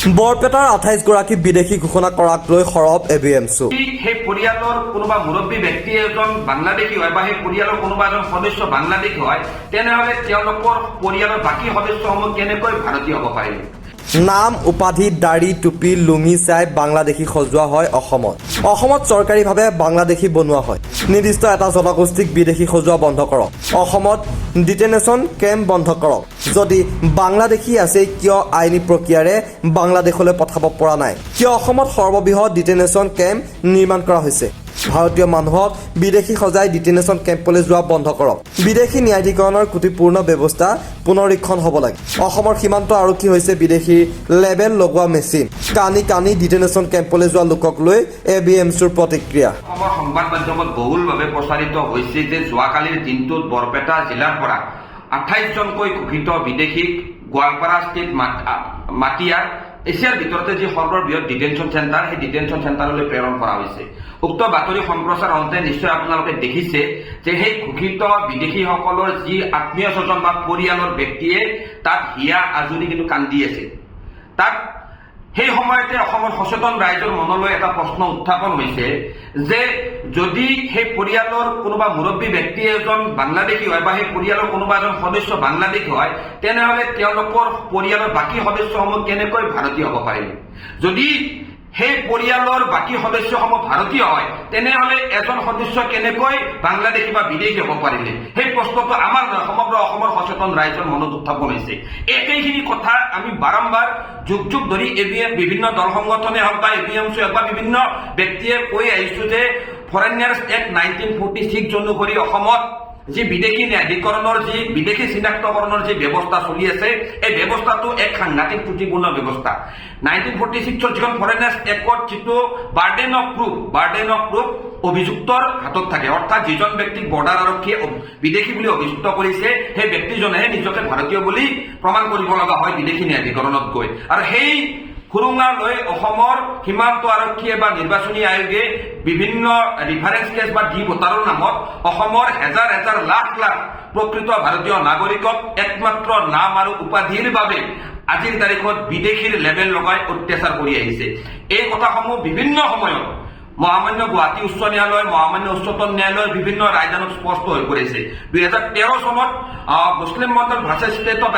বৰপেটাৰ 28 গৰাকী বিদেশী ঘোষণা কৰাক লৈ সৰব এবিএমছু। সেই পৰিয়ালৰ কোনোবা মুৰব্বী ব্যক্তি এজন বাংলাদেশী হয় বা সেই পৰিয়ালৰ কোনোবা এজন সদস্য বাংলাদেশী হয়, তেনেহলে তেওঁলোকৰ পৰিয়ালৰ বাকী সদস্যসমূহ কেনেকৈ ভাৰতীয় হ'ব পাৰিব? নাম, উপাধি, দাড়ি, টুপি, লুঙি চাই বাংলাদেশী সজোৱা হয় অসমত। অসমত চৰকাৰীভাৱে বাংলাদেশী বনোৱা হয়। নিৰ্দিষ্ট এটা জনগোষ্ঠীক বিদেশী সজোৱা বন্ধ কৰক। অসমত ডিটেনেশ্যন কেম্প বন্ধ কৰক। যদি বাংলাদেশী আছে, কিয় আইনী প্ৰক্ৰিয়াৰে বাংলাদেশলৈ পঠাব পৰা নাই? কিয় অসমত সৰ্ববৃহৎ ডিটেনেশ্যন কেম্প নিৰ্মাণ কৰা হৈছে? ভাৰতীয় মানুহক বিদেশী সজাই ডিটেনেশ্যন কেম্পলৈ যোৱা বন্ধ কৰক। বিদেশী ন্যায়াধিকৰণৰ ত্ৰুটিপূৰ্ণ ব্যৱস্থা পুনৰীক্ষণ হ'ব লাগে। অসমৰ সীমান্ত আৰক্ষী হৈছে বিদেশী লেবেল লগোৱা মেচিন। কানি কানি ডিটেনেশ্যন কেম্পলৈ যোৱা লোকক লৈ এবিএমছুৰ প্ৰতিক্ৰিয়া। অসমৰ সংবাদ মাধ্যমত বহুলভাৱে প্ৰচাৰিত হৈছে যে যোৱাকালিৰ দিনটোত বৰপেটা জিলাৰ পৰা 28জনকৈ ঘোষিত বিদেশীক গোৱালপাৰা ষ্টেট মাটিয়াৰ এছিয়াৰ ভিতৰতে যি সৰ্ববৃহৎ ডিটেনশ্যন চেণ্টাৰ, সেই ডিটেনশ্যন চেণ্টাৰলৈ প্ৰেৰণ কৰা হৈছে। উক্ত বাতৰি সম্প্ৰচাৰ হওঁতে নিশ্চয় আপোনালোকে দেখিছে যে সেই ঘোষিত বিদেশীসকলৰ যি আত্মীয় স্বজন বা পৰিয়ালৰ ব্যক্তিয়ে তাত হিয়া আজুৰি কিন্তু কান্দি আছে। তাত সেই সময়তে অসমৰ সচেতন ৰাইজৰ মনলৈ এটা প্ৰশ্ন উত্থাপন হৈছে যে যদি সেই পৰিয়ালৰ কোনোবা মুৰব্বী ব্যক্তি এজন বাংলাদেশী হয় বা সেই পৰিয়ালৰ কোনোবা এজন সদস্য বাংলাদেশী হয়, তেনেহলে তেওঁলোকৰ পৰিয়ালৰ বাকী সদস্যসমূহ কেনেকৈ ভাৰতীয় হ'ব পাৰিব? যদি সেই পৰিয়ালৰ বাকী সদস্যসমূহ ভাৰতীয় হয়, তেনেহলে এজন সদস্য কেনেকৈ বাংলাদেশী বা বিদেশী হ'ব পাৰিলে? সেই প্ৰশ্নটো আমাৰ সমগ্ৰ অসমৰ সচেতন ৰাইজৰ মনত উত্থাপন হৈছে। একেইখিনি কথা আমি বাৰম্বাৰ যুগ যুগ ধৰি বিভিন্ন দল সংগঠনে হওক বা এবিএমছু হওক বা বিভিন্ন ব্যক্তিয়ে কৈ আহিছো যে ফৰেইনাৰ্ছ এক্ট 1946 অনুসৰি অসমত যি বিদেশী ন্যায়াধিকৰণৰ যি বিদেশী চিনাক্তকৰণৰ যি ব্যৱস্থা চলি আছে, এই ব্যৱস্থাটো এক সাংঘাতিক ত্ৰুটিপূৰ্ণ ব্যৱস্থা। 1946 যিখন ফৰেইনাৰ্ছ এক্টত যিটো বাৰ্ডেন অফ প্ৰুফ অভিযুক্তৰ হাতত থাকে, অৰ্থাৎ যিজন ব্যক্তিক বৰ্ডাৰ আৰক্ষীয়ে বিদেশী বুলি অভিযুক্ত কৰিছে, সেই ব্যক্তিজনেহে নিজকে ভাৰতীয় বুলি প্ৰমাণ কৰিব লগা হয় বিদেশী ন্যায়াধিকৰণত গৈ। আৰু সেই সুৰুঙা লৈ অসমৰ সীমান্ত আৰক্ষীয়ে বা নিৰ্বাচনী আয়োগে বিভিন্ন ৰিফাৰেন্স কেছ বা ডি ভোটাৰৰ নামত অসমৰ হেজাৰ হেজাৰ লাখ লাখ প্ৰকৃত ভাৰতীয় নাগৰিকক একমাত্ৰ নাম আৰু উপাধিৰ বাবে আজিৰ তাৰিখত বিদেশীৰ লেবেল লগাই অত্যাচাৰ কৰি আহিছে। এই কথাসমূহ বিভিন্ন সময়ত মহামান্য গুৱাহাটী উচ্চ ন্যায়ালয়, মহামান্য উচ্চতম ন্যায়ালয়ৰ বিভিন্ন ৰায়দানত স্পষ্ট হৈ পৰিছে। 2013 চনত মুছলিম মণ্ডল ভাৰ্চেছ ষ্টেট অফ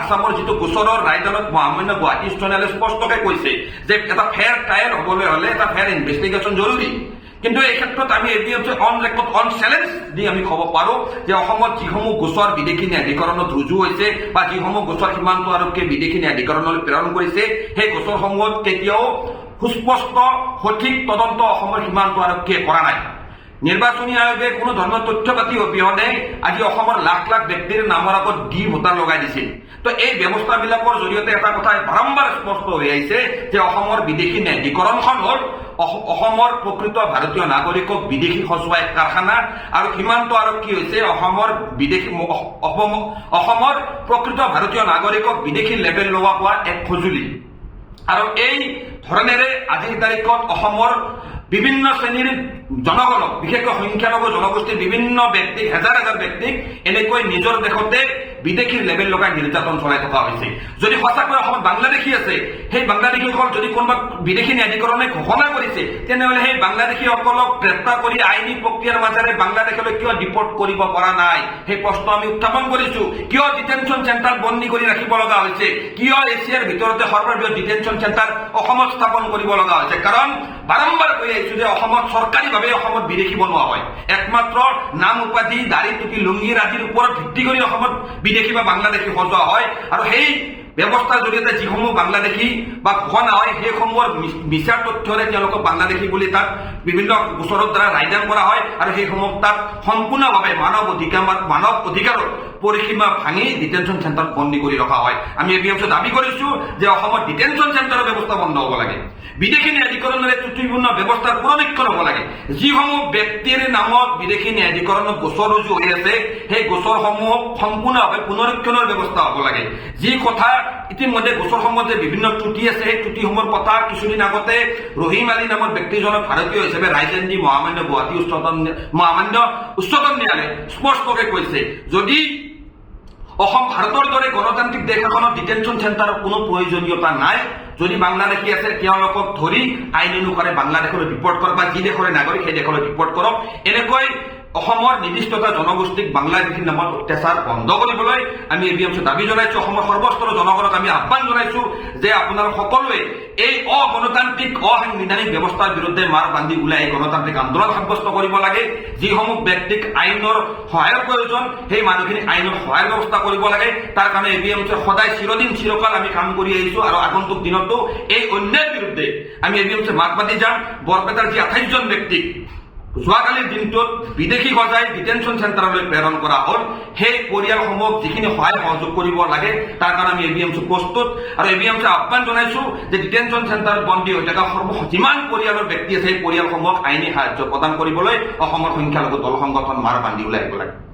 আছামৰ যিটো গোচৰৰ ৰায়দানত মহামান্য গুৱাহাটী উচ্চ ন্যায়ালয়ে স্পষ্টকৈ কৈছে যে এটা ফেয়াৰ ট্ৰায়েল হ'বলৈ হ'লে এটা ফেয়াৰ ইনভেষ্টিগেশ্যন জৰুৰী। কিন্তু এই ক্ষেত্ৰত আমি ABMSU on record on challenge দি আমি ক'ব পাৰো যে অসমত যিসমূহ গোচৰ বিদেশী ন্যায়াধিকৰণত ৰুজু হৈছে বা যিসমূহ গোচৰ সীমান্ত আৰক্ষীয়ে বিদেশী ন্যায়াধিকৰণলৈ প্ৰেৰণ কৰিছে, সেই গোচৰসমূহত কেতিয়াও সুস্পষ্ট সঠিক তদন্ত অসমৰ সীমান্ত আৰক্ষীয়ে কৰা নাই। নিৰ্বাচনী আয়োগে কোনো ধৰণৰ তথ্য পাতি অবিহনে আজি অসমৰ লাখ লাখ ব্যক্তিৰ নামৰ আগত ডি ভোটাৰ লগাই দিছিল। তো এই ব্যৱস্থাবিলাকৰ জৰিয়তে এটা কথা বাৰম্বাৰ স্পষ্ট হৈ আহিছে যে অসমৰ বিদেশী ন্যায়াধিকৰণখন হ'ল অসমৰ প্ৰকৃত ভাৰতীয় নাগৰিকক বিদেশী সজোৱা এক কাৰখানা, আৰু সীমান্ত আৰক্ষী হৈছে অসমৰ প্ৰকৃত ভাৰতীয় নাগৰিকক বিদেশী লেবেল লগোৱা এক সঁজুলি। আৰু এই ধৰণেৰে আজিৰ তাৰিখত অসমৰ বিভিন্ন শ্ৰেণীৰ জনগণক, বিশেষকৈ সংখ্যালঘু জনগোষ্ঠীৰ বিভিন্ন ব্যক্তিক, হেজাৰ হেজাৰ ব্যক্তিক এনেকৈ নিজৰ দেশতে বিদেশীৰ লেবেল লগাই নিৰ্যাতন চলাই থকা হৈছে। যদি সঁচাকৈ অসমত বাংলাদেশী আছে, সেই বাংলাদেশীসকল যদি কোনোবা বিদেশী ন্যায়াধিকৰণে ঘোষণা কৰিছে, তেনেহলে সেই বাংলাদেশীসকলক গ্ৰেপ্তাৰ কৰি আইনী প্ৰক্ৰিয়াৰ মাজেৰে বাংলাদেশলৈ কিয় ডিপৰ্ট কৰিব পৰা নাই? সেই প্ৰশ্ন আমি উত্থাপন কৰিছো। কিয় ডিটেনশ্যন চেণ্টাৰ বন্দী কৰি ৰাখিব লগা হৈছে? কিয় এছিয়াৰ ভিতৰতে সৰ্ববৃহৎ ডিটেনশ্যন চেণ্টাৰ অসমত স্থাপন কৰিব লগা হৈছে? কাৰণ বাৰম্বাৰ কৈ আহিছো যে অসমত চৰকাৰীভাৱে অসমত বিদেশী বনোৱা হয়। একমাত্ৰ নাম, উপাধি, দাড়ি, টুপি, লুংগিৰ আদিৰ ওপৰত ভিত্তি কৰি অসমত বিদেশী বা বাংলাদেশী সজোৱা হয়। আৰু সেই ব্যৱস্থাৰ জৰিয়তে যিসমূহ বাংলাদেশী বা ঘোষণা হয়, সেইসমূহৰ মিছা তথ্যৰে তেওঁলোকক বাংলাদেশী বুলি তাত বিভিন্ন গোচৰৰ দ্বাৰা ৰায়দান কৰা হয়। আৰু সেইসমূহ তাত সম্পূৰ্ণভাৱে মানৱ অধিকাৰৰ পৰিসীমা ভাঙি ডিটেনশ্যন চেণ্টাৰত বন্দী কৰি ৰখা হয়। আমি এবিএমছু দাবী কৰিছো যে অসমত ডিটেনশ্যন চেণ্টাৰৰ ব্যৱস্থা বন্ধ হ'ব লাগে। বিদেশী ন্যায়াধিকৰণেৰে ত্ৰুটিপূৰ্ণ ব্যৱস্থাৰ পুনৰীক্ষণ হ'ব লাগে। যিসমূহ ব্যক্তিৰ নামত বিদেশী ন্যায়াধিকৰণত গোচৰ ৰুজু হৈ আছে, সেই গোচৰসমূহ সম্পূৰ্ণভাৱে পুনৰীক্ষণৰ ব্যৱস্থা হ'ব লাগে। যি কথা ইতিমধ্যে গোচৰসমূহত যে বিভিন্ন ত্ৰুটি আছে, সেই ত্ৰুটিসমূহৰ কথা কিছুদিন আগতে ৰহিম আলী নামৰ ব্যক্তিজনক ভাৰতীয় হিচাপে ৰায়দান দি মহামান্য উচ্চতম ন্যায়ালয়ে স্পষ্টকৈ কৈছে, যদি অসম ভাৰতৰ দৰে গণতান্ত্ৰিক দেশ এখনত ডিটেনশ্যন চেণ্টাৰৰ কোনো প্ৰয়োজনীয়তা নাই যদি বাংলাদেশী আছে তেওঁলোকক ধৰি আইন অনুসাৰে বাংলাদেশলৈ ৰিপৰ্ট কৰক বা যি দেশৰে নাগৰিক সেই দেশলৈ ৰিপৰ্ট কৰক এনেকৈ অসমৰ নিৰ্দিষ্ট এটা জনগোষ্ঠীক বাংলাদেশীৰ নামত অত্যাচাৰ বন্ধ কৰিবলৈ আমি এবিএমচি দাবী জনাইছো অসমৰ সৰ্বস্তৰৰ জনগণক আমি আহ্বান জনাইছো যে আপোনালোক সকলোৱে এই অগণতান্ত্ৰিক অসাংবিধানিক ব্যৱস্থাৰ বিৰুদ্ধে মাৰ বান্ধি ওলাই এই গণতান্ত্ৰিক আন্দোলন সাব্যস্ত কৰিব লাগে যিসমূহ ব্যক্তিক আইনৰ সহায়ৰ প্ৰয়োজন সেই মানুহখিনিক আইনৰ সহায়ৰ ব্যৱস্থা কৰিব লাগে তাৰ কাৰণে এবিএমচি সদায় চিৰদিন চিৰকাল আমি কাম কৰি আহিছো আৰু আগন্তুক দিনতো এই অন্যায়ৰ বিৰুদ্ধে আমি এবিএমচি মাত মাতি যাম বৰপেটাৰ যি 28 জন ব্যক্তিক যোৱাকালিৰ দিনটোত বিদেশী সজাই ডিটেনশ্যন চেণ্টাৰলৈ প্ৰেৰণ কৰা হ'ল সেই পৰিয়ালসমূহক যিখিনি সহায় সহযোগ কৰিব লাগে তাৰ কাৰণে আমি এবিএমচি প্ৰস্তুত আৰু এবিএমচি আহ্বান জনাইছো যে ডিটেনশ্যন চেণ্টাৰত বন্দী হৈ থকা যিমান পৰিয়ালৰ ব্যক্তি আছে সেই পৰিয়ালসমূহক আইনী সাহায্য প্ৰদান কৰিবলৈ অসমৰ সংখ্যালঘু দল সংগঠন মাৰ বান্ধি ওলাই আহিব লাগে।